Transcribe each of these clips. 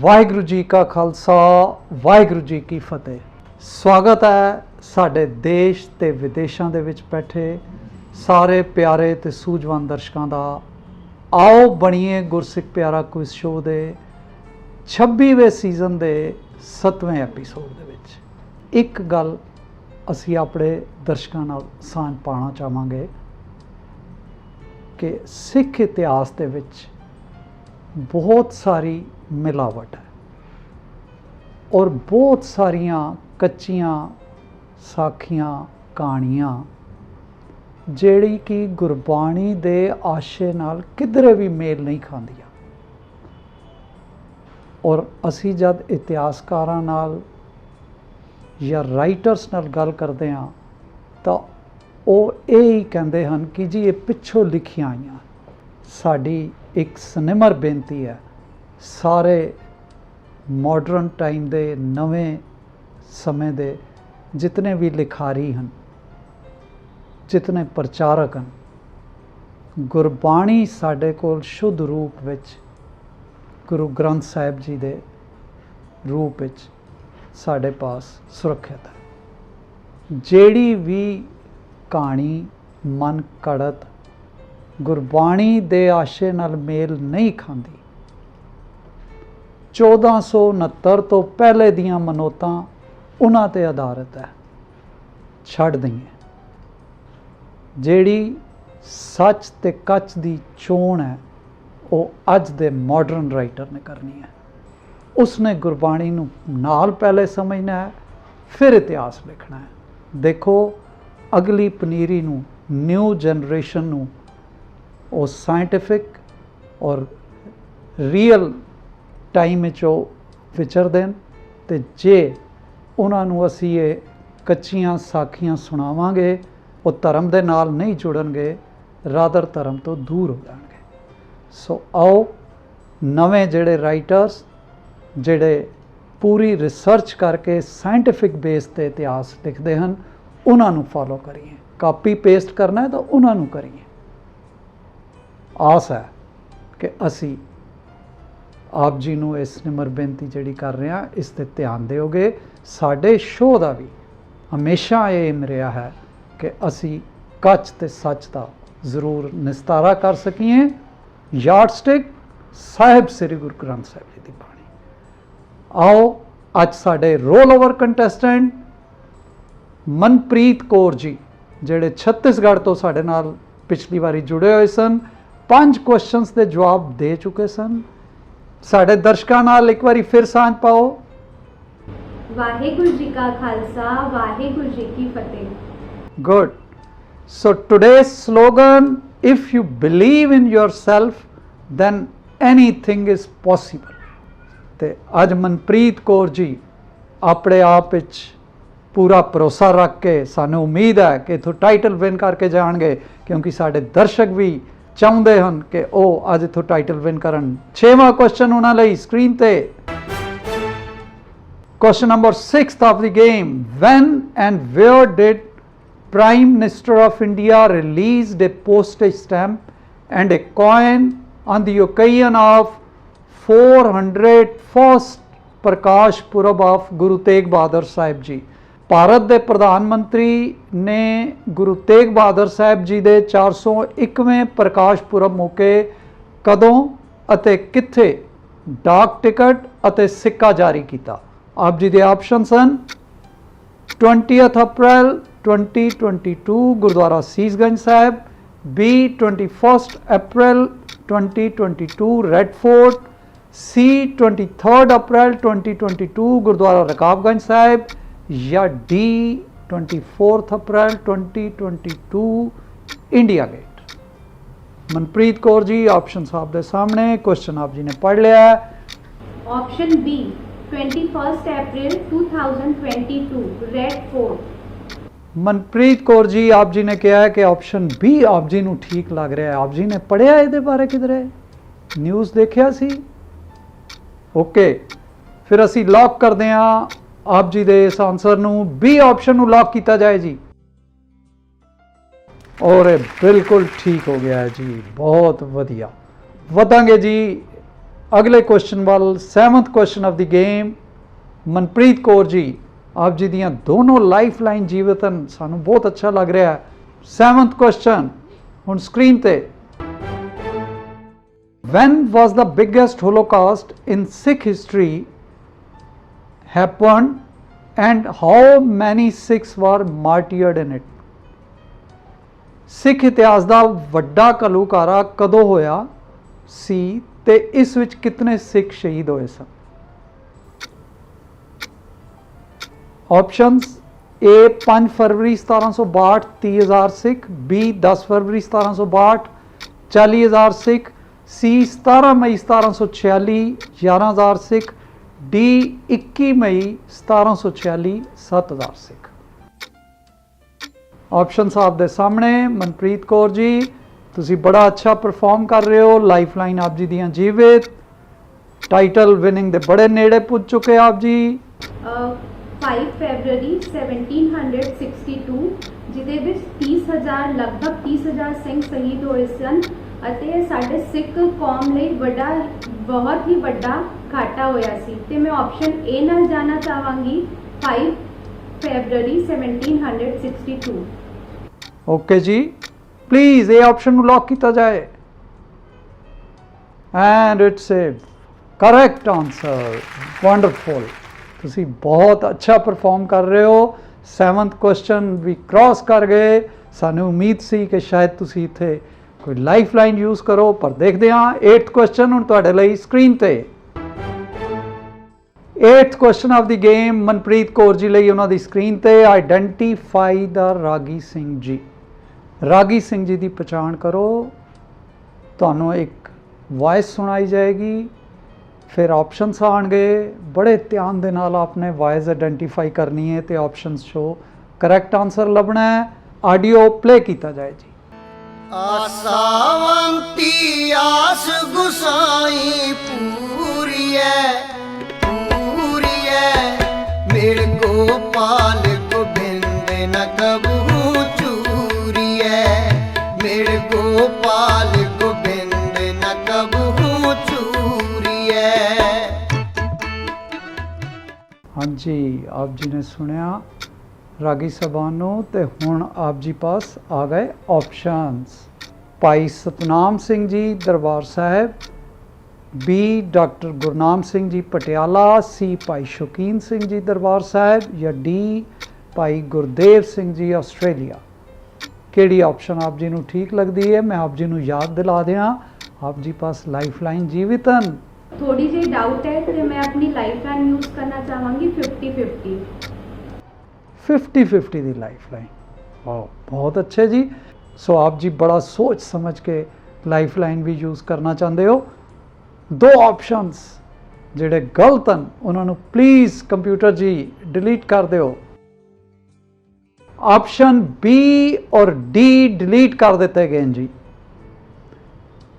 वाहिगुरू जी का खालसा वाहिगुरू जी की फतेह। स्वागत है साडे देश ते विदेशों दे विच बैठे सारे प्यारे ते सूझवान दर्शकों का। आओ बणीए गुरसिख प्यारा क्विज शो दे 26वें सीजन के 7वें एपीसोड दे विच एक गल असी अपने दर्शकों नाल सांझ पाना चाहांगे कि सिख इतिहास दे विच बहुत सारी मिलावट है और बहुत सारिया कच्चियां साखियां कहानियां ਜਿਹੜੀ कि गुरबाणी दे आशे नाल किधरे भी मेल नहीं खांदियां। और असी जब इतिहासकारां नाल या राइटर्स नाल गल करते हैं तो वो यही कहते हैं कि जी ये पिछों लिखियां आईयां। साडी एक सनिमर बेनती है सारे मॉडर्न टाइम दे नवें समय दे जितने भी लिखारी हैं, जितने प्रचारक हैं, गुरबाणी साडे कोल शुद्ध रूप विच गुरु ग्रंथ साहिब जी दे रूप विच साडे पास सुरक्षित है। जेड़ी भी कहानी मन कड़त गुरबाणी दे आशे नाल मेल नहीं खांदी, 1469 तो पहले दियां मनोतां उन्हां ते आधारित है, छड़ दईए। जेड़ी सच ते कच दी चोण है वो अज दे मॉडर्न राइटर ने करनी है। उसने गुरबाणी नूं नाल पहले समझना है, फिर इतिहास लिखना है। देखो अगली पनीरी नूं न्यू जनरेशन नूं वो साइंटिफिक और रियल टाइम विचरदे हैं ते जे उन्होंने असी ये कच्चियां साखियां सुनावांगे वो धर्म दे नाल नहीं जुड़नगे, रादर धर्म तो दूर हो जाएंगे। सो आओ नवें जेड़े राइटर्स जेड़े पूरी रिसर्च करके साइंटिफिक बेस ते इतिहास लिखते हैं उन्होंने फॉलो करिए। कापी पेस्ट करना है तो उन्होंने करिए। आस है कि असी आप जी नूं इस निमर बेनती जिहड़ी कर रहे हैं इस ते ध्यान दिओगे। साडे शो का भी हमेशा ये एम रहा है कि असी कच ते सच का जरूर निस्तारा कर सकीए। यार्डस्टिक साहिब श्री गुरु ग्रंथ साहिब जी की बाणी। आओ अज साडे roll over contestant Manpreet Kaur ji जिहड़े छत्तीसगढ़ तो साडे नाल पिछली बारी जुड़े हुए सन, 5 क्वेश्चनस के जवाब दे चुके सन। साडे दर्शकों नाल एक बारी फिर सांझ पाओ। वाहिगुरू जी का खालसा वाहिगुरू जी की फतेह। Good. So today's slogan, if you believe in yourself then anything is possible. ते अज मनप्रीत कौर जी अपने आप विच पूरा भरोसा रख के सानू उम्मीद है कि इथों टाइटल विन करके जाएंगे, क्योंकि साडे दर्शक भी चाहते हैं कि वह अज इथों टाइटल विन करन। 6वां क्वेश्चन उन्हां लई स्क्रीन ते। Question number 6 of the game, when and where did prime minister of India released a postage stamp and a coin on the occasion of 401st Prakash Purab ऑफ गुरु तेग बहादुर साहिब जी। भारत के प्रधानमंत्री ने गुरु तेग बहादुर साहिब जी के 401वें प्रकाश पुरब मौके कदों अते कित्थे डाक टिकट अते सिक्का जारी किया। आप जी के ऑप्शन सन 20 अप्रैल 2022 गुरुद्वारा सीसगंज साहिब, बी 21 अप्रैल 2022 रेड फोर्ट, सी 23 अप्रैल 2022 गुरुद्वारा रकाबगंज साहिब, या डी 24 अप्रैल 2022 इंडिया गेट। मनप्रीत कौर जी ऑप्शन आप दे सामने, क्वेश्चन आप जी ने पढ़ लिया है। ऑप्शन बी 21 अप्रैल 2022 रेड फोर्ट। मनप्रीत कौर जी आप जी ने कहा है कि ऑप्शन बी आप जी नूं ठीक लग रहा है। आप जी ने पढ़िया ये बारे किधरे न्यूज़ देखिया सी? ओके, फिर असी लॉक करते हैं आप जी दे इस आंसर नूं, बी ऑप्शन नूं लॉक किया जाए जी। और बिल्कुल ठीक हो गया है जी, बहुत वधिया। वधांगे जी अगले क्वेश्चन वाल 7th question of the game Manpreet Kaur ji आप जी दियां दोनों लाइफ लाइन जीवितन सानू बहुत अच्छा लग रहा है 7th क्वेश्चन हुण स्क्रीन ते when was the biggest holocaust in Sikh history happened and how many Sikhs were martyred in it ਸਿੱਖ ਇਤਿਹਾਸ ਦਾ ਵੱਡਾ ਘੱਲੂਘਾਰਾ ਕਦੋਂ ਹੋਇਆ ਸੀ ਤੇ ਇਸ ਵਿੱਚ ਕਿਤਨੇ ਸਿੱਖ ਸ਼ਹੀਦ ਹੋਏ ਸਨ ਆਪਸ਼ਨਸ A 5 ਫਰਵਰੀ 1762 30,000 ਸਿੱਖ B 10 ਫਰਵਰੀ 1762 40,000 ਸਿੱਖ C 17 ਮਈ 1746 11,000 ਸਿੱਖ D 21 ਮਈ 1746 7,000 ਸਿੱਖ ਆਪਸ਼ਨ ਸਾਹਿਬ ਦੇ ਸਾਹਮਣੇ ਮਨਪ੍ਰੀਤ ਕੌਰ ਜੀ ਤੁਸੀਂ ਬੜਾ ਅੱਛਾ ਪਰਫਾਰਮ ਕਰ ਰਹੇ ਹੋ ਲਾਈਫਲਾਈਨ ਆਪ ਜੀ ਦੀਆਂ ਜੀਵਿਤ ਟਾਈਟਲ ਵਿਨਿੰਗ ਦੇ ਬੜੇ ਨੇੜੇ ਪੁੱਜ ਚੁੱਕੇ ਆਪ ਜੀ 5 ਫਰਵਰੀ 1762 ਜਿਹਦੇ ਵਿੱਚ 30,000 ਲਗਭਗ 30,000 ਸਿੰਘ ਸ਼ਹੀਦ ਹੋਏ ਸਨ ਅਤੇ ਸਾਡੇ ਸਿੱਖ ਕੌਮ ਲਈ ਵੱਡਾ ਬਹੁਤ ਹੀ ਵੱਡਾ ਘਾਟਾ ਹੋਇਆ ਸੀ ਤੇ ਮੈਂ ਆਪਸ਼ਨ A ਨਾਲ ਜਾਣਾ ਚਾਹਾਂਗੀ 5 ਫਰਵਰੀ 1762 ਓਕੇ ਜੀ ਪਲੀਜ਼ ਇਹ ਆਪਸ਼ਨ ਨੂੰ ਲੌਕ ਕੀਤਾ ਜਾਏ and it's a correct answer wonderful ਤੁਸੀਂ ਬਹੁਤ ਅੱਛਾ ਪਰਫਾਰਮ ਕਰ ਰਹੇ ਹੋ 7th ਕੁਐਸਚਨ ਵੀ ਕ੍ਰਾਸ ਕਰ ਗਏ ਸਾਨੂੰ ਉਮੀਦ ਸੀ ਕਿ ਸ਼ਾਇਦ ਤੁਸੀਂ ਇੱਥੇ ਕੋਈ ਲਾਈਫ ਲਾਈਨ ਯੂਜ਼ ਕਰੋ ਪਰ ਦੇਖਦੇ ਹਾਂ 8th ਕੁਐਸਚਨ ਹੁਣ ਤੁਹਾਡੇ ਲਈ ਸਕਰੀਨ ਤੇ 8th question of the game Manpreet Kaur ji ਲਈ ਉਹਨਾਂ ਦੀ ਸਕਰੀਨ ਤੇ ਆਈਡੈਂਟੀਫਾਈ ਦਾ ਰਾਗੀ ਸਿੰਘ ਜੀ ਰਾਗੀ ਸਿੰਘ ਜੀ ਦੀ ਪਛਾਣ ਕਰੋ ਤੁਹਾਨੂੰ ਇੱਕ ਵਾਇਸ ਸੁਣਾਈ ਜਾਏਗੀ ਫਿਰ ਆਪਸ਼ਨਸ ਆਣਗੇ ਬੜੇ ਧਿਆਨ ਦੇ ਨਾਲ ਆਪਨੇ ਵਾਇਸ ਆਇਡੈਂਟੀਫਾਈ ਕਰਨੀ ਹੈ ਤੇ ਆਪਸ਼ਨਸ ਸ਼ੋ ਕਰੈਕਟ ਆਨਸਰ ਲੱਭਣਾ ਹੈ ਆਡੀਓ ਪਲੇ ਕੀਤਾ ਜਾਏ ਜੀ ਆਸਾਵੰਤੀ ਆਸ ਗੁਸਾਈ ਪੂਰੀਐ मेरे गोपाल गोबिंद न कबहू चूरिए मेरे गोपाल गोबिंद न कबहू चूरिए हाँ जी आप जी ने सुनिया रागी सबानो ते हुण आप जी पास आ गए ऑप्शंस भाई सतनाम सिंह जी दरबार साहिब बी डॉक्टर गुरनाम सिंह जी पटियाला सी भाई शौकीन सिंह जी दरबार साहिब या डी भाई गुरदेव सिंह जी आस्ट्रेलिया केड़ी ऑप्शन आप जी नू ठीक लगती है मैं आप जी नू याद दिला दियाँ आप जी पास लाइफ लाइन जीवितन थोड़ी जी डाउट है तो मैं अपनी लाइफ लाइन यूज करना चाहूँगी 50-50 50-50 दी लाइफ लाइन वाह बहुत अच्छे जी सो आप जी बड़ा सोच समझ के लाइफ लाइन भी यूज़ करना चाहते हो दो ऑप्शंस ਜਿਹੜੇ ਗਲਤ ਹਨ ਉਹਨਾਂ ਨੂੰ ਪਲੀਜ਼ ਕੰਪਿਊਟਰ ਜੀ ਡਿਲੀਟ ਕਰ ਦਿਓ ऑप्शन बी और डी डिलीट कर देते गए जी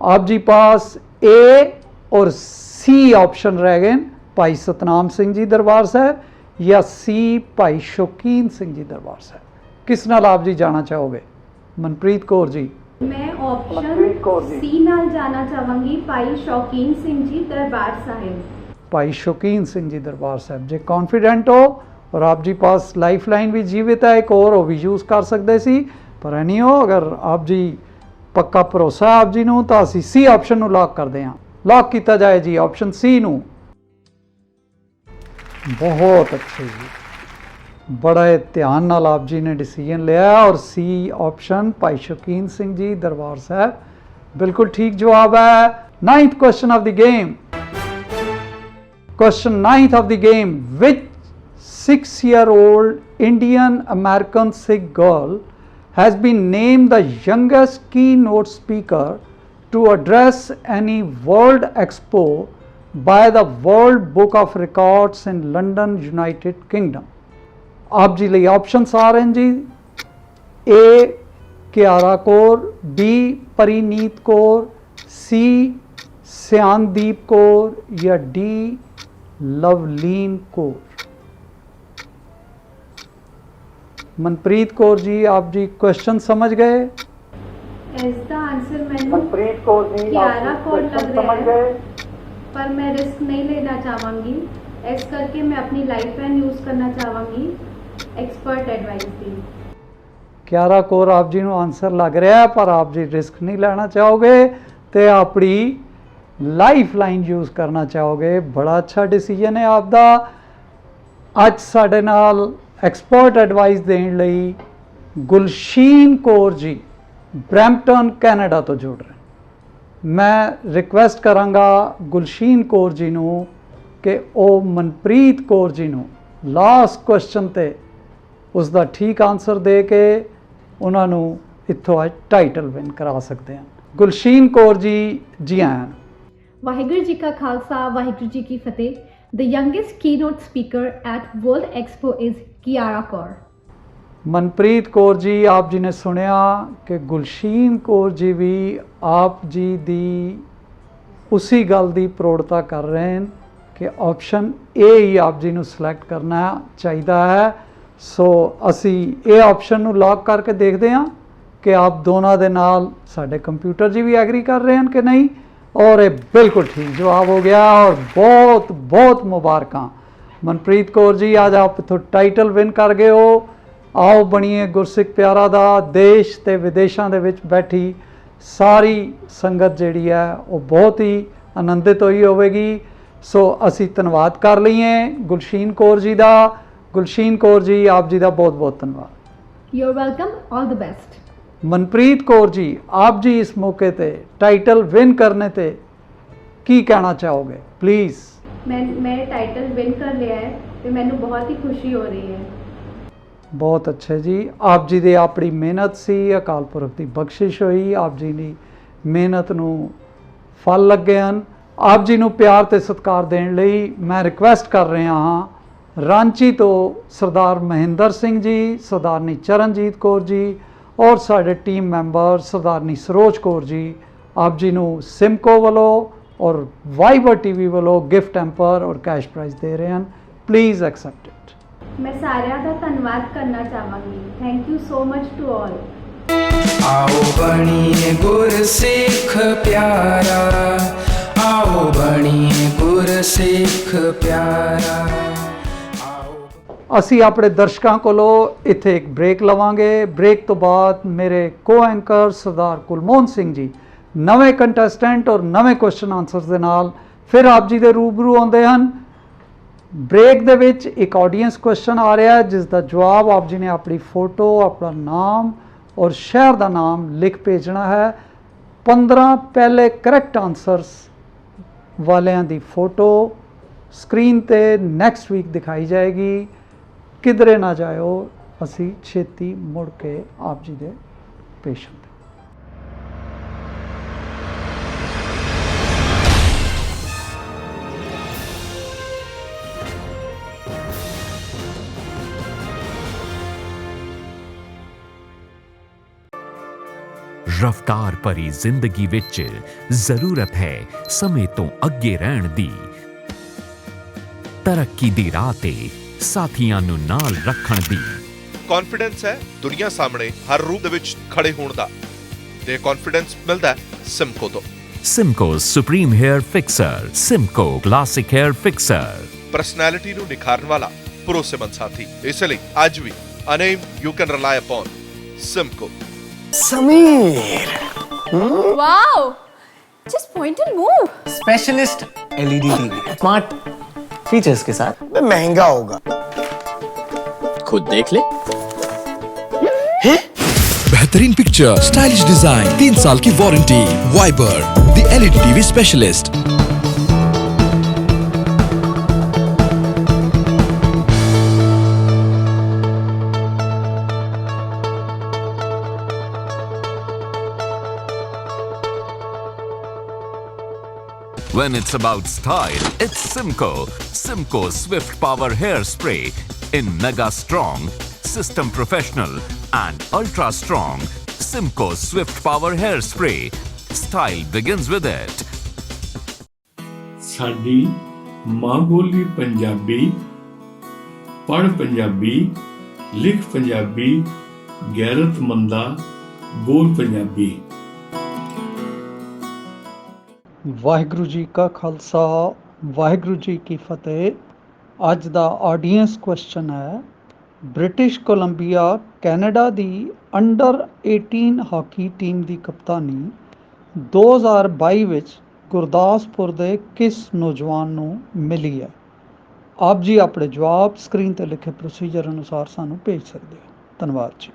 आप जी पास ए और सी ऑप्शन रह गए भाई सतनाम सिंह जी दरबार साहब या सी भाई शौकीन सिंह जी दरबार साहब किस नाल आप जी जाना चाहोगे मनप्रीत कौर जी मैं ऑप्शन सी नाल जाना चाहूँगी भाई शौकीन सिंह जी दरबार साहिब भाई शौकीन सिंह जी दरबार साहब जे कॉन्फिडेंट हो और आप जी पास लाइफ लाइन भी जीवित है एक और भी यूज़ कर सकते सी पर नहीं हो अगर आप जी पक्का भरोसा है आप जी नूं तां असीं सी ऑप्शन नूं लॉक करते हैं लॉक किया जाए जी ऑप्शन सी नूं बहुत अच्छे जी बड़े ध्यान नाल आप जी ने डिसीजन लिया और सी ऑप्शन भाई शौकीन सिंह जी दरबार साहब बिल्कुल ठीक जवाब है 9th question of the game question 9th of the game which 6-year-old Indian American Sikh girl has been named the youngest keynote speaker to address any world expo by the World Book of Records in London, United Kingdom आप जी लिए options आ रहे हैं जी ए Kiara Kaur B परिनीत Kaur सी सियानदीप कौर या D Lovleen Kaur Manpreet Kaur ji आप जी question समझ गए इसका answer मैंने मनप्रीत कौर जी कियारा कौर लग रहा है पर मैं रिस्क नहीं लेना चाहूँगी, इस करके मैं अपनी लाइफ प्लान यूज़ करना चाहूँगी। एक्सपर्ट एडवाइस दी। ਕਿਆਰਾ ਕੌਰ ਆਪ ਜੀ ਨੂੰ ਆਨਸਰ ਲੱਗ ਰਿਹਾ ਹੈ, ਪਰ ਆਪ ਜੀ ਰਿਸਕ ਨਹੀਂ ਲੈਣਾ ਚਾਹੋਗੇ ਤੇ ਆਪਣੀ ਲਾਈਫ ਲਾਈਨ ਯੂਜ਼ ਕਰਨਾ ਚਾਹੋਗੇ। ਬੜਾ ਅੱਛਾ ਡਿਸੀਜਨ ਹੈ ਆਪ ਦਾ। ਅੱਜ ਸਾਡੇ ਨਾਲ ਐਕਸਪਰਟ ਐਡਵਾਈਸ ਦੇਣ ਲਈ ਗੁਲਸ਼ੀਨ ਕੌਰ ਜੀ ਬਰੈਂਪਟਨ ਕੈਨੇਡਾ ਤੋਂ ਜੁੜ ਰਹੇ। ਮੈਂ ਰਿਕੁਐਸਟ ਕਰਾਂਗਾ ਗੁਲਸ਼ੀਨ ਕੌਰ ਜੀ ਨੂੰ ਕਿ ਉਹ ਮਨਪ੍ਰੀਤ ਕੌਰ ਜੀ ਨੂੰ ਲਾਸਟ ਕੁਐਸਚਨ ਤੇ ਉਸ ਦਾ ਠੀਕ ਆਨਸਰ ਦੇ ਕੇ ਉਹਨਾਂ ਨੂੰ ਇੱਥੋਂ ਅੱਜ ਟਾਈਟਲ ਵਿਨ ਕਰਾ ਸਕਦੇ ਹਨ। ਗੁਲਸ਼ੀਨ ਕੌਰ ਜੀ, ਜੀ ਆਇਆਂ ਨੂੰ। ਵਾਹਿਗੁਰੂ ਜੀ ਕਾ ਖਾਲਸਾ, ਵਾਹਿਗੁਰੂ ਜੀ ਕੀ ਫਤਿਹ। The youngest keynote speaker at World Expo is Kiara Kaur. Manpreet Kaur ji, ਆਪ ਜੀ ਨੇ ਸੁਣਿਆ ਕਿ ਗੁਲਸ਼ੀਨ ਕੌਰ ਜੀ ਵੀ ਆਪ ਜੀ ਦੀ ਉਸੀ ਗੱਲ ਦੀ ਪ੍ਰੋੜਤਾ ਕਰ ਰਹੇ ਹਨ ਕਿ ਆਪਸ਼ਨ ਏ ਹੀ ਆਪ ਜੀ ਨੂੰ ਸਿਲੈਕਟ ਕਰਨਾ ਚਾਹੀਦਾ ਹੈ। ਸੋ ਅਸੀਂ ਇਹ ਆਪਸ਼ਨ ਨੂੰ ਲੌਕ ਕਰਕੇ ਦੇਖਦੇ ਹਾਂ ਕਿ ਆਪ ਦੋਨਾਂ ਦੇ ਨਾਲ ਸਾਡੇ ਕੰਪਿਊਟਰ ਜੀ ਵੀ ਐਗਰੀ ਕਰ ਰਹੇ ਹਨ ਕਿ ਨਹੀਂ। ਔਰ ਇਹ ਬਿਲਕੁਲ ਠੀਕ ਜਵਾਬ ਹੋ ਗਿਆ ਔਰ ਬਹੁਤ ਬਹੁਤ ਮੁਬਾਰਕਾਂ ਮਨਪ੍ਰੀਤ ਕੌਰ ਜੀ, ਅੱਜ ਆਪ ਇੱਥੋਂ ਟਾਈਟਲ ਵਿਨ ਕਰ ਗਏ ਹੋ। ਆਓ ਬਣੀਏ ਗੁਰਸਿੱਖ ਪਿਆਰਾ ਦਾ। ਦੇਸ਼ ਤੇ ਵਿਦੇਸ਼ਾਂ ਦੇ ਵਿੱਚ ਬੈਠੀ ਸਾਰੀ ਸੰਗਤ ਜਿਹੜੀ ਹੈ ਉਹ ਬਹੁਤ ਹੀ ਆਨੰਦਿਤ ਹੋਈ ਹੋਵੇਗੀ। ਸੋ ਅਸੀਂ ਧੰਨਵਾਦ ਕਰ ਲਈਏ ਗੁਲਸ਼ੀਨ ਕੌਰ ਜੀ ਦਾ। ਗੁਲਸ਼ੀਨ ਕੌਰ ਜੀ, ਆਪ ਜੀ ਦਾ ਬਹੁਤ ਬਹੁਤ ਧੰਨਵਾਦ। You're welcome. All the best. Manpreet Kaur ji, ਆਪ ਜੀ ਇਸ ਮੌਕੇ ਤੇ ਟਾਈਟਲ ਵਿਨ ਕਰਨੇ ਤੇ ਕੀ ਕਹਿਣਾ ਚਾਹੋਗੇ ਪਲੀਜ਼। मैं टाइटल विन कर लिया है तो मैंने बहुत ही खुशी हो रही है। ਬਹੁਤ ਅੱਛਾ ਜੀ। ਆਪ ਜੀ ਦੀ ਆਪਣੀ ਮਿਹਨਤ ਸੀ, ਅਕਾਲ ਪੁਰਖ ਦੀ ਬਖਸ਼ਿਸ਼ ਹੋਈ, ਆਪ ਜੀ ਦੀ ਮਿਹਨਤ ਨੂੰ ਫਲ ਲੱਗੇ ਹਨ। ਆਪ ਜੀ ਨੂੰ ਪਿਆਰ ਤੇ ਸਤਿਕਾਰ ਦੇਣ ਲਈ ਮੈਂ ਰਿਕੁਐਸਟ ਕਰ ਰਿਹਾ ਹਾਂ ਰਾਂਚੀ ਤੋਂ ਸਰਦਾਰ ਮਹਿੰਦਰ ਸਿੰਘ ਜੀ, ਸਰਦਾਰਨੀ ਚਰਨਜੀਤ ਕੌਰ ਜੀ ਔਰ ਸਾਡੇ ਟੀਮ ਮੈਂਬਰ ਸਰਦਾਰਨੀ ਸਰੋਜ ਕੌਰ ਜੀ, ਆਪ ਜੀ ਨੂੰ ਸਿਮਕੋ ਵੱਲੋਂ ਔਰ ਵਾਈਬਰ ਟੀਵੀ ਵੱਲੋਂ ਗਿਫਟ ਹੈਂਪਰ ਔਰ ਕੈਸ਼ ਪ੍ਰਾਈਜ਼ ਦੇ ਰਹੇ ਹਨ। Please accept it. मैं सारिਆਂ ਦਾ ਧੰਨਵਾਦ ਕਰਨਾ ਚਾਹਾਂਗੀ। Thank you so much to all. आओ बनिए गुरसिख प्यारा, आओ बनिए गुरसिख प्यारा। ਅਸੀਂ ਆਪਣੇ ਦਰਸ਼ਕਾਂ ਕੋਲੋਂ ਇੱਥੇ ਇੱਕ ਬ੍ਰੇਕ ਲਵਾਂਗੇ। ਬ੍ਰੇਕ ਤੋਂ ਬਾਅਦ ਮੇਰੇ ਕੋ ਐਂਕਰ ਸਰਦਾਰ ਕੁਲਮੋਹਨ ਸਿੰਘ ਜੀ ਨਵੇਂ ਕੰਟੈਸਟੈਂਟ ਔਰ ਨਵੇਂ ਕੁਐਸਚਨ ਆਨਸਰਸ ਦੇ ਨਾਲ ਫਿਰ ਆਪ ਜੀ ਦੇ ਰੂਬਰੂ ਆਉਂਦੇ ਹਨ। ਬ੍ਰੇਕ ਦੇ ਵਿੱਚ ਇੱਕ ਆਡੀਅנס ਕੁਐਸਚਨ ਆ ਰਿਹਾ ਜਿਸ ਦਾ ਜਵਾਬ ਆਪ ਜੀ ਨੇ ਆਪਣੀ ਫੋਟੋ, ਆਪਣਾ ਨਾਮ ਔਰ ਸ਼ਹਿਰ ਦਾ ਨਾਮ ਲਿਖ ਭੇਜਣਾ ਹੈ। 15 ਪਹਿਲੇ ਕਰੈਕਟ ਆਨਸਰਸ ਵਾਲਿਆਂ ਦੀ ਫੋਟੋ ਸਕਰੀਨ ਤੇ ਨੈਕਸਟ ਵੀਕ ਦਿਖਾਈ ਜਾਏਗੀ। ਕਿਧਰੇ ਨਾ ਜਾਇਓ, ਅਸੀਂ ਛੇਤੀ ਮੁੜ ਕੇ ਆਪ ਜੀ ਦੇ ਪੇਸ਼ ਹੁੰਦੇ। ਰਫਤਾਰ ਭਰੀ ਜ਼ਿੰਦਗੀ ਵਿੱਚ ਜ਼ਰੂਰਤ ਹੈ ਸਮੇਂ ਤੋਂ ਅੱਗੇ ਰਹਿਣ ਦੀ। ਤਰੱਕੀ ਦੀ ਰਾਹ ਤੇ ਸਾਥੀਆਂ ਨੂੰ ਨਾਲ ਰੱਖਣ ਦੀ। ਕੌਨਫੀਡੈਂਸ ਹੈ ਦੁਨੀਆ ਸਾਹਮਣੇ ਹਰ ਰੂਪ ਦੇ ਵਿੱਚ ਖੜੇ ਹੋਣ ਦਾ, ਤੇ ਕੌਨਫੀਡੈਂਸ ਮਿਲਦਾ ਹੈ ਸਿਮਕੋ ਤੋਂ। Simco supreme hair fixer, Simco classic hair fixer. Personality ਨੂੰ ਨਿਖਾਰਨ ਵਾਲਾ ਭਰੋਸੇਮੰਦ ਸਾਥੀ, ਇਸ ਲਈ ਅੱਜ ਵੀ a name you can rely upon Simco. Sameer Wow! Just point and move. Specialist LED TV smart features के साथ। महंगा होगा। खुद देख ले। बेहतरीन पिक्चर, स्टाइलिश डिजाइन, 3 साल की warranty. Viber the LED TV specialist. When it's about style, it's Simco. Simco Swift Power Hairspray in Mega Strong, System Professional and Ultra Strong. Simco Swift Power Hairspray. Style begins with it. ਸਾਡੀ ਮਾਂ ਬੋਲੀ ਪੰਜਾਬੀ, ਪੜ੍ਹ ਪੰਜਾਬੀ, ਲਿਖ ਪੰਜਾਬੀ, ਗੈਰਤਮੰਦਾ ਬੋਲ ਪੰਜਾਬੀ। ਵਾਹਿਗੁਰੂ ਜੀ ਕਾ ਖਾਲਸਾ ਵਾਹਿਗੁਰੂ ਜੀ ਕੀ ਫਤਿਹ। ਅੱਜ ਦਾ audience question ਹੈ, British Columbia Canada ਦੀ under 18 hockey team ਦੀ ਕਪਤਾਨੀ 2022 ਵਿੱਚ ਗੁਰਦਾਸਪੁਰ ਦੇ ਕਿਸ ਨੌਜਵਾਨ ਨੂੰ ਮਿਲੀ ਹੈ? ਆਪ ਜੀ ਆਪਣੇ ਜਵਾਬ ਸਕਰੀਨ ਤੇ ਲਿਖੇ ਪ੍ਰੋਸੀਜਰ ਅਨੁਸਾਰ ਸਾਨੂੰ ਭੇਜ ਸਕਦੇ ਹੋ। ਧੰਨਵਾਦ ਜੀ।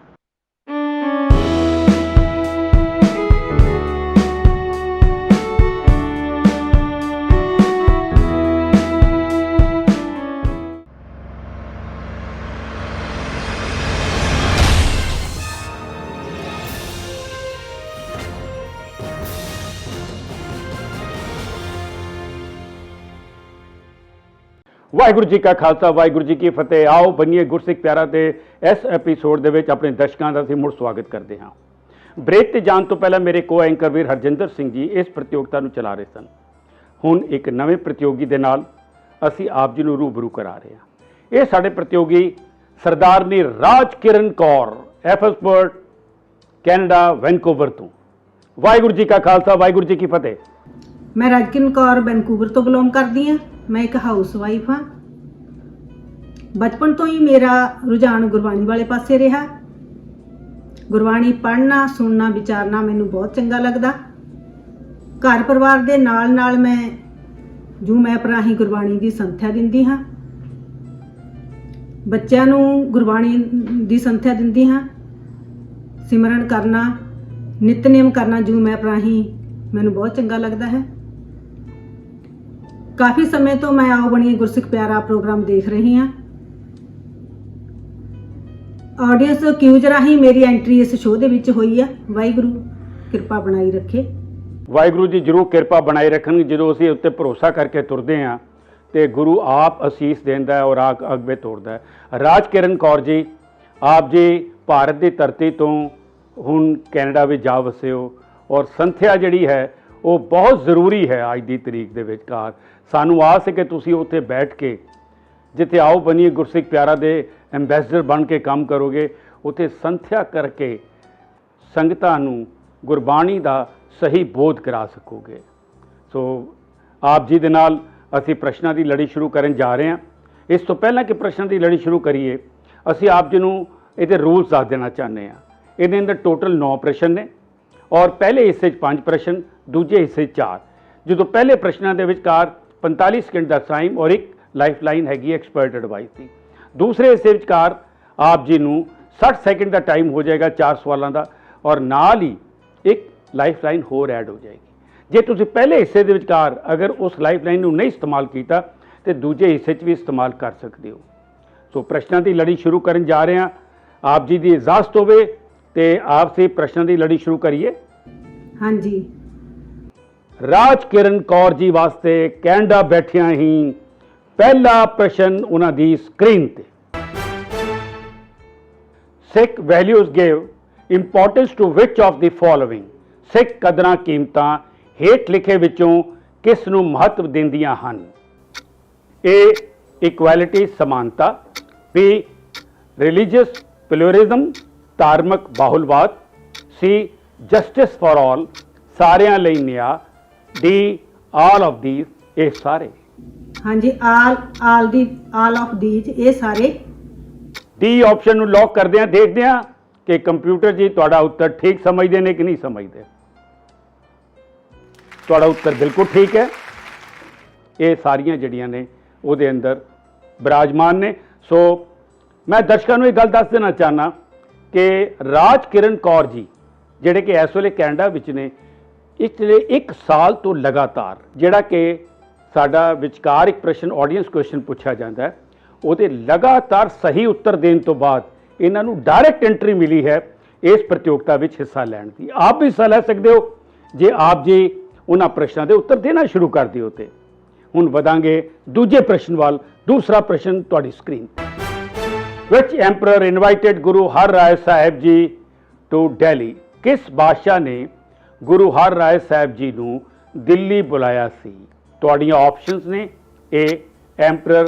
ਵਾਹਿਗੁਰੂ ਜੀ ਕਾ ਖਾਲਸਾ ਵਾਹਿਗੁਰੂ ਜੀ ਕੀ ਫਤਿਹ। ਆਓ ਬਣੀਏ ਗੁਰਸਿੱਖ ਪਿਆਰਾ ਦੇ ਇਸ ਐਪੀਸੋਡ ਦੇ ਵਿੱਚ ਆਪਣੇ ਦਰਸ਼ਕਾਂ ਦਾ ਅਸੀਂ ਮੁੜ ਸਵਾਗਤ ਕਰਦੇ ਹਾਂ। ਬ੍ਰੇਕ ਤੇ ਜਾਣ ਤੋਂ ਪਹਿਲਾਂ ਮੇਰੇ ਕੋ ਐਂਕਰ ਵੀਰ ਹਰਜਿੰਦਰ ਸਿੰਘ ਜੀ ਇਸ ਪ੍ਰਤੀਯੋਗਤਾ ਨੂੰ ਚਲਾ ਰਹੇ ਸਨ। ਹੁਣ ਇੱਕ ਨਵੇਂ ਪ੍ਰਤੀਯੋਗੀ ਦੇ ਨਾਲ ਅਸੀਂ ਆਪ ਜੀ ਨੂੰ ਰੂਬਰੂ ਕਰਾ ਰਹੇ ਹਾਂ। ਇਹ ਸਾਡੇ ਪ੍ਰਤੀਯੋਗੀ ਸਰਦਾਰਨੀ ਰਾਜ ਕਿਰਨ ਕੌਰ, ਐਫਐਸਪਰਟ ਕੈਨੇਡਾ ਵੈਨਕੂਵਰ ਤੋਂ। ਵਾਹਿਗੁਰੂ ਜੀ ਕਾ ਖਾਲਸਾ ਵਾਹਿਗੁਰੂ ਜੀ ਕੀ ਫਤਿਹ। ਮੈਂ ਰਾਜਕਿਰਨ ਕੌਰ ਵੈਨਕੂਵਰ ਤੋਂ ਬਿਲੋਂਗ ਕਰਦੀ ਹਾਂ। ਮੈਂ ਇੱਕ ਹਾਊਸ ਵਾਈਫ ਹਾਂ। ਬਚਪਨ ਤੋਂ ਹੀ ਮੇਰਾ ਰੁਝਾਨ ਗੁਰਬਾਣੀ ਵਾਲੇ ਪਾਸੇ ਰਿਹਾ। ਗੁਰਬਾਣੀ ਪੜ੍ਹਨਾ, ਸੁਣਨਾ, ਵਿਚਾਰਨਾ ਮੈਨੂੰ ਬਹੁਤ ਚੰਗਾ ਲੱਗਦਾ। ਘਰ ਪਰਿਵਾਰ ਦੇ ਨਾਲ ਨਾਲ ਮੈਂ ਮੈਪ ਰਾਹੀਂ ਗੁਰਬਾਣੀ ਦੀ ਸੰਥਿਆ ਦਿੰਦੀ ਹਾਂ। ਬੱਚਿਆਂ ਨੂੰ ਗੁਰਬਾਣੀ ਦੀ ਸੰਥਿਆ ਦਿੰਦੀ ਹਾਂ। ਸਿਮਰਨ ਕਰਨਾ, ਨਿਤਨੇਮ ਕਰਨਾ ਮੈਪ ਰਾਹੀਂ ਮੈਨੂੰ ਬਹੁਤ ਚੰਗਾ ਲੱਗਦਾ ਹੈ। ਕਾਫੀ ਸਮੇਂ ਤੋਂ ਮੈਂ ਆਓ ਬਣੀਏ ਗੁਰਸਿੱਖ ਪਿਆਰਾ ਪ੍ਰੋਗਰਾਮ ਦੇਖ ਰਹੀ ਹਾਂ। ਆਡੀਅנס ਕਿਊਜ਼ ਰਾਹੀਂ ਮੇਰੀ ਐਂਟਰੀ ਇਸ ਸ਼ੋਅ ਦੇ ਵਿੱਚ ਹੋਈ ਆ। ਵਾਹਿਗੁਰੂ ਕਿਰਪਾ ਬਣਾਈ ਰੱਖੇ। ਵਾਹਿਗੁਰੂ ਜੀ ਜ਼ਰੂਰ ਕਿਰਪਾ ਬਣਾਈ ਰੱਖਣਗੇ। ਜਦੋਂ ਅਸੀਂ ਉੱਤੇ ਭਰੋਸਾ ਕਰਕੇ ਤੁਰਦੇ ਹਾਂ ਤੇ ਗੁਰੂ ਆਪ ਅਸੀਸ ਦਿੰਦਾ ਹੈ ਔਰ ਅੱਗੇ ਤੋਰਦਾ ਹੈ। ਰਾਜ ਕਿਰਨ ਕੌਰ ਜੀ, ਆਪ ਜੀ ਭਾਰਤ ਦੀ ਧਰਤੀ ਤੋਂ ਹੁਣ ਕੈਨੇਡਾ ਵਿੱਚ ਜਾ ਵਸੇ ਹੋ ਔਰ ਸੰਥਿਆ ਜਿਹੜੀ ਹੈ ਉਹ ਬਹੁਤ ਜ਼ਰੂਰੀ ਹੈ ਅੱਜ ਦੀ ਤਰੀਕ ਦੇ ਵਿਚਕਾਰ। ਸਾਨੂੰ ਆਸ ਹੈ ਕਿ ਤੁਸੀਂ ਉੱਥੇ ਬੈਠ ਕੇ ਜਿੱਥੇ ਆਓ ਬਣੀਏ ਗੁਰਸਿੱਖ ਪਿਆਰਾ ਦੇ ਐਂਬੈਸਡਰ ਬਣ ਕੇ ਕੰਮ ਕਰੋਗੇ, ਉੱਥੇ ਸੰਥਿਆ ਕਰਕੇ ਸੰਗਤਾਂ ਨੂੰ ਗੁਰਬਾਣੀ ਦਾ ਸਹੀ ਬੋਧ ਕਰਾ ਸਕੋਗੇ। ਸੋ ਆਪ ਜੀ ਦੇ ਨਾਲ ਅਸੀਂ ਪ੍ਰਸ਼ਨਾਂ ਦੀ ਲੜੀ ਸ਼ੁਰੂ ਕਰਨ ਜਾ ਰਹੇ ਹਾਂ। ਇਸ ਤੋਂ ਪਹਿਲਾਂ ਕਿ ਪ੍ਰਸ਼ਨ ਦੀ ਲੜੀ ਸ਼ੁਰੂ ਕਰੀਏ, ਅਸੀਂ ਆਪ ਜੀ ਨੂੰ ਇਹਦੇ ਰੂਲਸ ਦੱਸ ਦੇਣਾ ਚਾਹੁੰਦੇ ਹਾਂ। ਇਹਦੇ ਅੰਦਰ ਟੋਟਲ 9 ਪ੍ਰਸ਼ਨ ਨੇ ਔਰ ਪਹਿਲੇ ਹਿੱਸੇ 'ਚ 5 ਪ੍ਰਸ਼ਨ, ਦੂਜੇ ਹਿੱਸੇ 'ਚ 4। ਜਦੋਂ ਪਹਿਲੇ ਪ੍ਰਸ਼ਨਾਂ ਦੇ ਵਿਚਕਾਰ 45 ਸਕਿੰਟ ਦਾ ਟਾਈਮ ਔਰ ਇੱਕ ਲਾਈਫ ਲਾਈਨ ਹੈਗੀ ਐਕਸਪਰਟ ਐਡਵਾਈਸ ਦੀ। ਦੂਸਰੇ ਹਿੱਸੇ ਵਿਚਕਾਰ ਆਪ ਜੀ ਨੂੰ 60 ਸੈਕਿੰਡ ਦਾ ਟਾਈਮ ਹੋ ਜਾਏਗਾ 4 ਸਵਾਲਾਂ ਦਾ ਔਰ ਨਾਲ ਹੀ ਇੱਕ ਲਾਈਫ ਲਾਈਨ ਹੋਰ ਐਡ ਹੋ ਜਾਏਗੀ। ਜੇ ਤੁਸੀਂ ਪਹਿਲੇ ਹਿੱਸੇ ਦੇ ਵਿਚਕਾਰ ਅਗਰ ਉਸ ਲਾਈਫ ਲਾਈਨ ਨੂੰ ਨਹੀਂ ਇਸਤੇਮਾਲ ਕੀਤਾ ਤੇ ਦੂਜੇ ਹਿੱਸੇ 'ਚ ਵੀ ਇਸਤੇਮਾਲ ਕਰ ਸਕਦੇ ਹੋ। ਸੋ ਪ੍ਰਸ਼ਨਾਂ ਦੀ ਲੜੀ ਸ਼ੁਰੂ ਕਰਨ ਜਾ ਰਹੇ ਹਾਂ। ਆਪ ਜੀ ਦੀ ਇਜਾਜ਼ਤ ਹੋਵੇ ਤੇ ਆਪ ਸੇ ਪ੍ਰਸ਼ਨਾਂ ਦੀ ਲੜੀ ਸ਼ੁਰੂ ਕਰੀਏ। ਹਾਂਜੀ। ਰਾਜ ਕਿਰਨ ਕੌਰ ਜੀ ਵਾਸਤੇ ਕੈਨੇਡਾ ਬੈਠਿਆਂ ਹੀ ਪਹਿਲਾ ਪ੍ਰਸ਼ਨ ਉਹਨਾਂ ਦੀ ਸਕਰੀਨ ਤੇ। Sikh values give importance to which of the following. Sikh ਕਦਰਾਂ ਕੀਮਤਾਂ ਹੇਠ ਲਿਖੇ ਵਿੱਚੋਂ ਕਿਸ ਨੂੰ ਮਹੱਤਵ ਦਿੰਦੀਆਂ ਹਨ? A. ਇਕੁਐਲਿਟੀ ਸਮਾਨਤਾ। B. ਰਿਲੀਜੀਅਸ ਪਲੂਰਿਜ਼ਮ ਧਾਰਮਿਕ ਬਾਹੁਲਵਾਦ। C. ਜਸਟਿਸ ਫॉर ਆਲ ਸਾਰਿਆਂ ਲਈ ਨਿਆਂ। D. ਆਲ ਆਫ ਥੀਸ ਇਹ ਸਾਰੇ। ਹਾਂਜੀ, ਆਲ ਆਫ ਥੀਸ ਇਹ ਸਾਰੇ। D ਆਪਸ਼ਨ ਨੂੰ ਲੌਕ ਕਰਦੇ ਹਾਂ। ਦੇਖਦੇ ਹਾਂ ਕਿ ਕੰਪਿਊਟਰ ਜੀ ਤੁਹਾਡਾ ਉੱਤਰ ਠੀਕ ਸਮਝਦੇ ਨੇ ਕਿ ਨਹੀਂ ਸਮਝਦੇ। ਤੁਹਾਡਾ ਉੱਤਰ ਬਿਲਕੁਲ ਠੀਕ ਹੈ। ਇਹ ਸਾਰੀਆਂ ਜਿਹੜੀਆਂ ਨੇ ਉਹਦੇ ਅੰਦਰ ਬਿਰਾਜਮਾਨ ਨੇ। ਸੋ ਮੈਂ ਦਰਸ਼ਕਾਂ ਨੂੰ ਇਹ ਗੱਲ ਦੱਸ ਦੇਣਾ ਚਾਹੁੰਦਾ ਕਿ ਰਾਜ ਕਿਰਨ ਕੌਰ ਜੀ ਜਿਹੜੇ ਕਿ ਇਸ ਵੇਲੇ ਕੈਨੇਡਾ ਵਿੱਚ ਨੇ, ਪਿਛਲੇ 1 ਸਾਲ ਤੋਂ ਲਗਾਤਾਰ ਜਿਹੜਾ ਕਿ ਸਾਡਾ ਵਿਚਕਾਰ ਇੱਕ ਪ੍ਰਸ਼ਨ ਆਡੀਅנס ਕੁਐਸਚਨ ਪੁੱਛਿਆ ਜਾਂਦਾ ਹੈ, ਉਹਦੇ ਲਗਾਤਾਰ ਸਹੀ ਉੱਤਰ ਦੇਣ ਤੋਂ ਬਾਅਦ ਇਹਨਾਂ ਨੂੰ ਡਾਇਰੈਕਟ ਐਂਟਰੀ ਮਿਲੀ ਹੈ ਇਸ ਪ੍ਰਤੀਯੋਗਤਾ ਵਿੱਚ ਹਿੱਸਾ ਲੈਣ ਦੀ। ਆਪ ਵੀ ਹਿੱਸਾ ਲੈ ਸਕਦੇ ਹੋ ਜੇ ਆਪ ਜੀ ਉਹਨਾਂ ਪ੍ਰਸ਼ਨਾਂ ਦੇ ਉੱਤਰ ਦੇਣਾ ਸ਼ੁਰੂ ਕਰ ਦਿਓ। ਤੇ ਹੁਣ ਵਧਾਂਗੇ ਦੂਜੇ ਪ੍ਰਸ਼ਨ ਵੱਲ। ਦੂਸਰਾ ਪ੍ਰਸ਼ਨ ਤੁਹਾਡੀ ਸਕਰੀਨ ਤੇ। ਵਿਚ ਐਂਪਰਰ invited Guru Har Rai Sahib ji to Delhi. ਕਿਸ ਬਾਦਸ਼ਾਹ ਨੇ ਗੁਰੂ ਹਰਰਾਏ ਸਾਹਿਬ ਜੀ ਨੂੰ ਦਿੱਲੀ ਬੁਲਾਇਆ ਸੀ? ਤੁਹਾਡੀਆਂ ਆਪਸ਼ਨਸ ਨੇ A. ਐਂਪਰਰ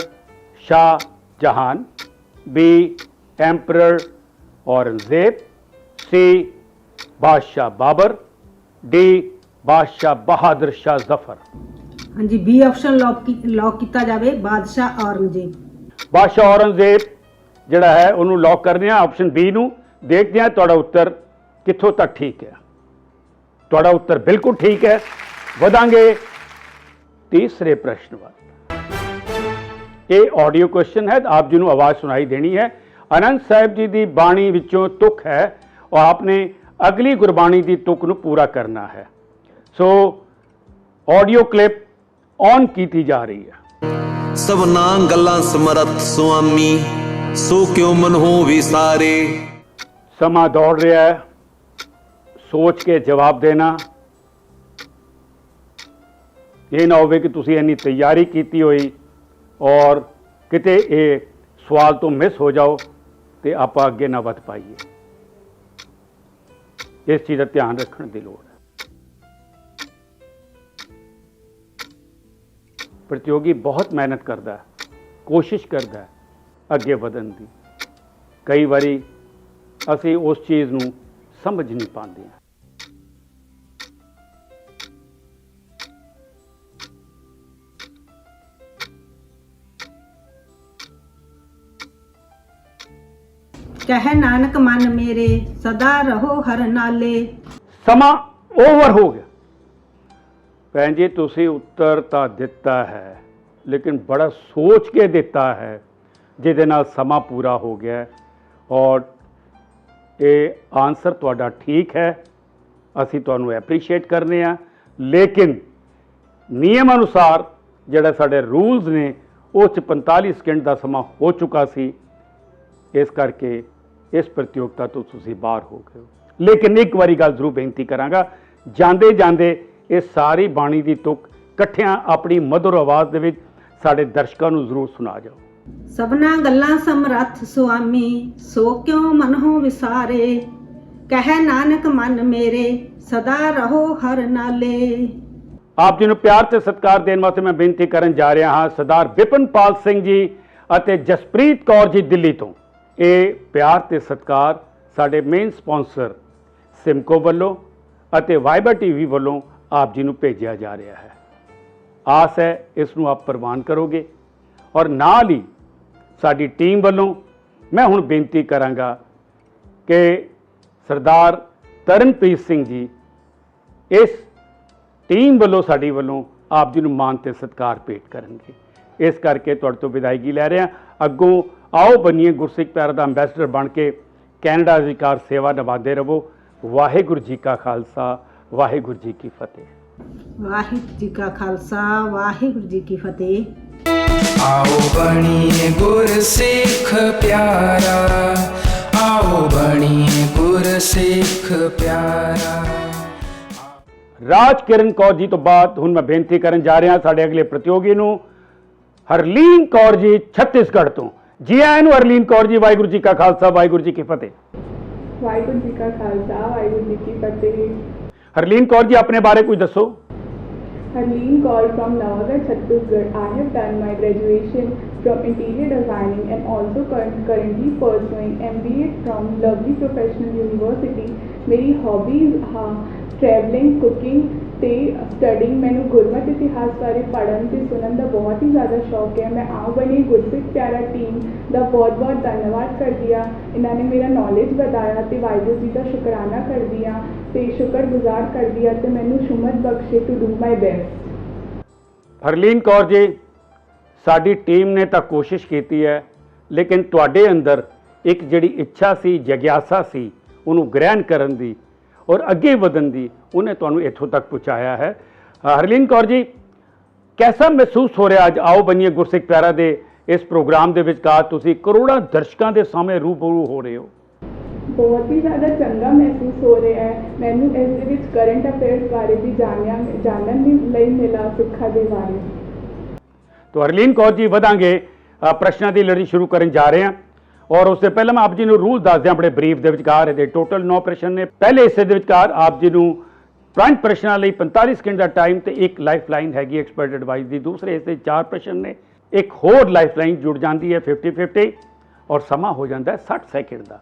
ਸ਼ਾਹ ਜਹਾਨ। B. ਐਂਪਰਰ ਔਰੰਗਜ਼ੇਬ। C. ਬਾਦਸ਼ਾਹ ਬਾਬਰ। D. ਬਾਦਸ਼ਾਹ ਬਹਾਦਰ ਸ਼ਾਹ ਜ਼ਫਰ। ਹਾਂਜੀ, ਬੀ ਆਪਸ਼ਨ ਲੌਕ ਕੀਤਾ ਜਾਵੇ, ਬਾਦਸ਼ਾਹ ਔਰੰਗਜ਼ੇਬ। ਬਾਦਸ਼ਾਹ ਔਰੰਗਜ਼ੇਬ ਜਿਹੜਾ ਹੈ ਉਹਨੂੰ ਲੌਕ ਕਰਦੇ ਹਾਂ, ਆਪਸ਼ਨ ਬੀ ਨੂੰ। ਦੇਖਦੇ ਹਾਂ ਤੁਹਾਡਾ ਉੱਤਰ ਕਿੱਥੋਂ ਤੱਕ ਠੀਕ ਹੈ। ਤੁਹਾਡਾ ਉੱਤਰ ਬਿਲਕੁਲ ਠੀਕ ਹੈ। ਵਧਾਂਗੇ ਤੀਸਰੇ ਪ੍ਰਸ਼ਨ ਵੱਲ। ਇਹ ਆਡੀਓ ਕੁਐਸਚਨ ਹੈ, ਆਪ ਜੀ ਨੂੰ ਆਵਾਜ਼ ਸੁਣਾਈ ਦੇਣੀ ਹੈ। ਆਨੰਦ ਸਾਹਿਬ ਜੀ ਦੀ ਬਾਣੀ ਵਿੱਚੋਂ ਤੁਕ ਹੈ और आपने अगली गुरबाणी की तुक नूं पूरा करना है। सो ऑडियो क्लिप ऑन की जा रही है। सबना गल्लां समरथ स्वामी सो क्यों मन हो विसारे। समा दौड़ रहा है, सोच के जवाब देना। ये ना होवे कि तुसीं इन्नी तैयारी कीती होई और किते ये सवाल तो मिस हो जाओ तो आप अगे ना वध पाइए। इस चीज़ का ध्यान रखने की लोड़ है। प्रतियोगी बहुत मेहनत करता है, कोशिश करता है अगे वधन की। कई बारी असी उस चीज़ नूं समझ नहीं पाते। कह नानक मन मेरे सदा रहो हर नाले। समा ओवर हो गया। भैन जी तुसी उत्तर तो दिता है लेकिन बड़ा सोच के दिता है, जिहदे नाल समा पूरा हो गया है। और ये आंसर तुहाडा ठीक है, असी तुहानूं एप्रीशिएट करने आ। लेकिन नियम अनुसार जिहड़ा साडे रूल्स ने उस 45 सेकंड का समा हो चुका सी, इस करके इस प्रतियोगिता तो तुसीं बाहर हो गए हो। लेकिन एक बारी गल जरूर बेनती करांगा, जांदे जांदे ये सारी बाणी की तुक इकट्ठियां अपनी मधुर आवाज़ दे विच साडे दर्शकों नूं जरूर सुना जाओ। सबना गल्लां समरथ स्वामी सो क्यों मन हो विसारे। कह नानक मन मेरे सदा रहो हर नाले। आप जी नूं प्यार ते सत्कार देण वास्ते मैं बेनती करन जा रहा हाँ सरदार विपिनपाल सिंह जी अते जसप्रीत कौर जी दिल्ली तो। ये प्यार ते सत्कार साडे मेन स्पॉन्सर सिमको वालों अते वाइबर टीवी वालों आप जी नूं भेजिया जा रहा है। आस है इसनूं आप प्रवान करोगे। और नाल ही साडी टीम वालों मैं हुण बेनती करांगा कि सरदार तरनप्रीत सिंह जी इस टीम वालों साडी वालों आप जी नूं मान ते सत्कार भेंट करनगे। इस करके तुहाडे तो विदायगी लै रहे हैं। अगों आओ बनीए गुरसिख प्यारा का अंबैसडर बन के कैनेडा अधिकार सेवा निभाते रहो। वाहिगुरू जी का खालसा वाहिगुरू जी की फतेह। वाहिगुरू जी का खालसा वाहिगुरू जी की फतेह। आओ बनिए गुरसिख प्यारा, आओ बनिए गुरसिख प्यारा। राज किरण कौर जी तो बाद हुण मैं बेनती करन जा रहा साडे अगले प्रतियोगी नूं हरलीन कौर जी छत्तीसगढ़ तो। जी आए नूं हरलीन कौर जी, वाहिगुरू जी का खालसा वाहिगुरू जी की फतेह। वाहिगुरू जी का खालसा वाहिगुरू जी की फतेह। हरलीन कौर जी अपने बारे कुछ दसो। Harleen Kaur from Navagarh, Chhattisgarh. I have done my graduation from interior designing and also currently pursuing MBA from Lovely Professional University. मेरी हॉबीज हाँ ट्रैवलिंग, कुकिंग ਤੇ ਸਟੱਡਿੰਗ। ਮੈਨੂੰ ਗੁਰਮਤਿ ਇਤਿਹਾਸ ਬਾਰੇ ਪੜ੍ਹਨ ਤੇ ਸੁਣਨ ਦਾ ਬਹੁਤ ਹੀ ਜ਼ਿਆਦਾ ਸ਼ੌਕ ਹੈ। ਮੈਂ ਆਓ ਬਣੀ ਗੁਰਸਿੱਖ ਪਿਆਰਾ ਟੀਮ ਦਾ ਬਹੁਤ ਬਹੁਤ ਧੰਨਵਾਦ ਕਰਦੀ ਹਾਂ। ਇਹਨਾਂ ਨੇ ਮੇਰਾ ਨੌਲੇਜ ਵਧਾਇਆ ਤੇ ਵਾਹਿਗੁਰੂ ਜੀ ਦਾ ਸ਼ੁਕਰਾਨਾ ਕਰਦੀ ਹਾਂ ਤੇ ਸ਼ੁਕਰਗੁਜ਼ਾਰ ਕਰਦੀ ਹਾਂ ਤੇ ਮੈਨੂੰ ਸ਼ੁਮਤ ਬਖਸ਼ੇ to do my best. Harleen Kaur ji ਸਾਡੀ ਟੀਮ ਨੇ ਤਾਂ ਕੋਸ਼ਿਸ਼ ਕੀਤੀ ਹੈ ਲੇਕਿਨ ਤੁਹਾਡੇ ਅੰਦਰ ਇੱਕ ਜਿਹੜੀ ਇੱਛਾ ਸੀ, ਜਗਿਆਸਾ ਸੀ ਉਹਨੂੰ ਗ੍ਰਹਿਣ ਕਰਨ ਦੀ और अगे वधन की उन्हें तुहानूं इत्थों तक पहुँचाया है। हरलीन कौर जी कैसा महसूस हो रहा अज आओ बनीए गुरसिख प्यारा दे इस प्रोग्राम के विचकार तुसीं करोड़ों दर्शकों के सामने रूबरू हो रहे हो? बहुत ही ज़्यादा चंगा महसूस हो रहा है। मैनू इस दे विच करंट अफेयर्स बारे भी जानन लई मिला, सिक्खा दे बारे। तो हरलीन कौर जी वधांगे प्रश्नों की लड़ी शुरू करन जा रहे हैं और उससे पहले मैं आप जी रूल दस दिया बड़े ब्रीफ के विचकार। टोटल 9 प्रश्न ने। पहले हिस्से के विचकार आप जी 5 प्रश्नों लिए 45 सेकंड का टाइम तो एक लाइफ लाइन हैगी एक्सपर्ट एडवाइस की। दूसरे हिस्से 4 प्रश्न ने, एक होर लाइफ लाइन जुड़ जाती है 50-50 और समा हो जाता है 60 सेकंड का।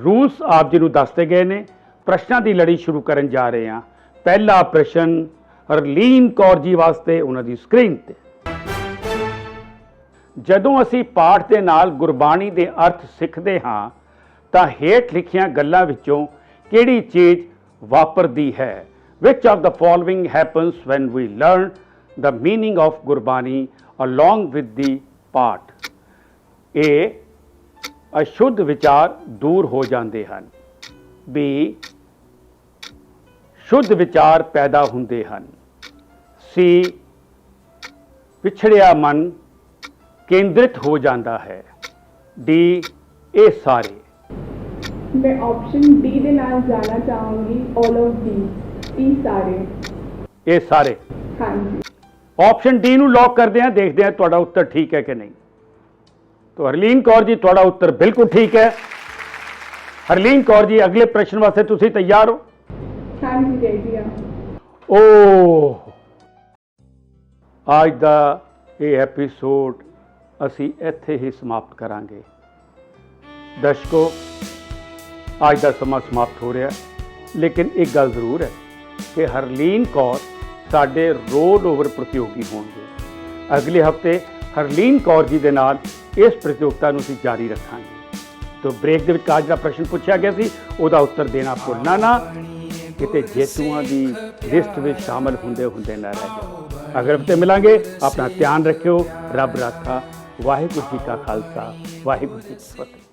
रूल्स आप जी दसते गए ने। ਪ੍ਰਸ਼ਨਾਂ ਦੀ ਲੜੀ ਸ਼ੁਰੂ ਕਰਨ ਜਾ ਰਹੇ ਹਾਂ। ਪਹਿਲਾ ਪ੍ਰਸ਼ਨ ਹਰਲੀਨ ਕੌਰ ਜੀ ਵਾਸਤੇ, ਉਹਨਾਂ ਦੀ ਸਕਰੀਨ ਤੇ। ਜਦੋਂ ਅਸੀਂ ਪਾਠ ਦੇ ਨਾਲ ਗੁਰਬਾਣੀ ਦੇ ਅਰਥ ਸਿੱਖਦੇ ਹਾਂ ਤਾਂ ਹੇਠ ਲਿਖੀਆਂ ਗੱਲਾਂ ਵਿੱਚੋਂ ਕਿਹੜੀ ਚੀਜ਼ ਵਾਪਰਦੀ ਹੈ? Which of the following happens when we learn the meaning of Gurbani along with the ਪਾਠ? A, ਅਸ਼ੁੱਧ ਵਿਚਾਰ ਦੂਰ ਹੋ ਜਾਂਦੇ ਹਨ। B, ਸ਼ੁੱਧ ਵਿਚਾਰ ਪੈਦਾ ਹੁੰਦੇ ਹਨ। C, ਵਿਛੜਿਆ ਮਨ ਕੇਂਦਰਿਤ ਹੋ ਜਾਂਦਾ ਹੈ। D, ਇਹ ਸਾਰੇ। मैं ऑप्शन डी ਦੇ ਨਾਲ ਜਾਣਾ ਚਾਹੂੰਗੀ, all of these, ਇਹ ਸਾਰੇ। ਇਹ ਸਾਰੇ, ਹਾਂਜੀ। ਆਪਸ਼ਨ ਡੀ ਨੂੰ ਲੌਕ ਕਰਦੇ ਹਾਂ, ਦੇਖਦੇ ਹਾਂ ਤੁਹਾਡਾ ਉੱਤਰ ਠੀਕ ਹੈ ਕਿ ਨਹੀਂ। तो हरलीन कौर जी, ਤੁਹਾਡਾ ਉੱਤਰ ਬਿਲਕੁਲ ਠੀਕ ਹੈ। हरलीन कौर जी, अगले प्रश्न वास्ते ਤੁਸੀਂ ਤਿਆਰ ਹੋ? ਹਾਂਜੀ ਜੀ ਹਾਂ। ਓ ਅੱਜ ਦਾ ਇਹ ਐਪੀਸੋਡ ਅਸੀਂ ਇੱਥੇ ਹੀ ਸਮਾਪਤ ਕਰਾਂਗੇ। ਦਰਸ਼ਕੋ, ਅੱਜ ਦਾ ਸਮਾਂ ਸਮਾਪਤ ਹੋ ਰਿਹਾ, ਲੇਕਿਨ ਇੱਕ ਗੱਲ ਜ਼ਰੂਰ ਹੈ ਕਿ ਹਰਲੀਨ ਕੌਰ ਸਾਡੇ ਰੋਲ ਓਵਰ ਪ੍ਰਤੀਯੋਗੀ ਹੋਣਗੇ। ਅਗਲੇ ਹਫਤੇ ਹਰਲੀਨ ਕੌਰ ਜੀ ਦੇ ਨਾਲ ਇਸ ਪ੍ਰਤੀਯੋਗਤਾ ਨੂੰ ਅਸੀਂ ਜਾਰੀ ਰੱਖਾਂਗੇ। तो ब्रेक ਦੇ ਵਿੱਚ ਅੱਜ ਦਾ ਪ੍ਰਸ਼ਨ ਪੁੱਛਿਆ ਗਿਆ ਸੀ, ਉਹਦਾ ਉੱਤਰ ਦੇਣਾ ਭੁੱਲਣਾ ਨਾ, ਕਿਤੇ ਜੇਤੂਆਂ ਦੀ ਲਿਸਟ ਵਿੱਚ ਸ਼ਾਮਲ ਹੁੰਦੇ ਨਾ ਰਹਿ ਜਾਓ। ਅਗਰ ਹਫਤੇ ਮਿਲਾਂਗੇ, ਆਪਣਾ ਧਿਆਨ ਰੱਖਿਓ। ਰੱਬ ਰਾਖਾ। ਵਾਹਿਗੁਰੂ ਜੀ ਕਾ ਖਾਲਸਾ, ਵਾਹਿਗੁਰੂ ਜੀ ਕੀ ਫਤਿਹ।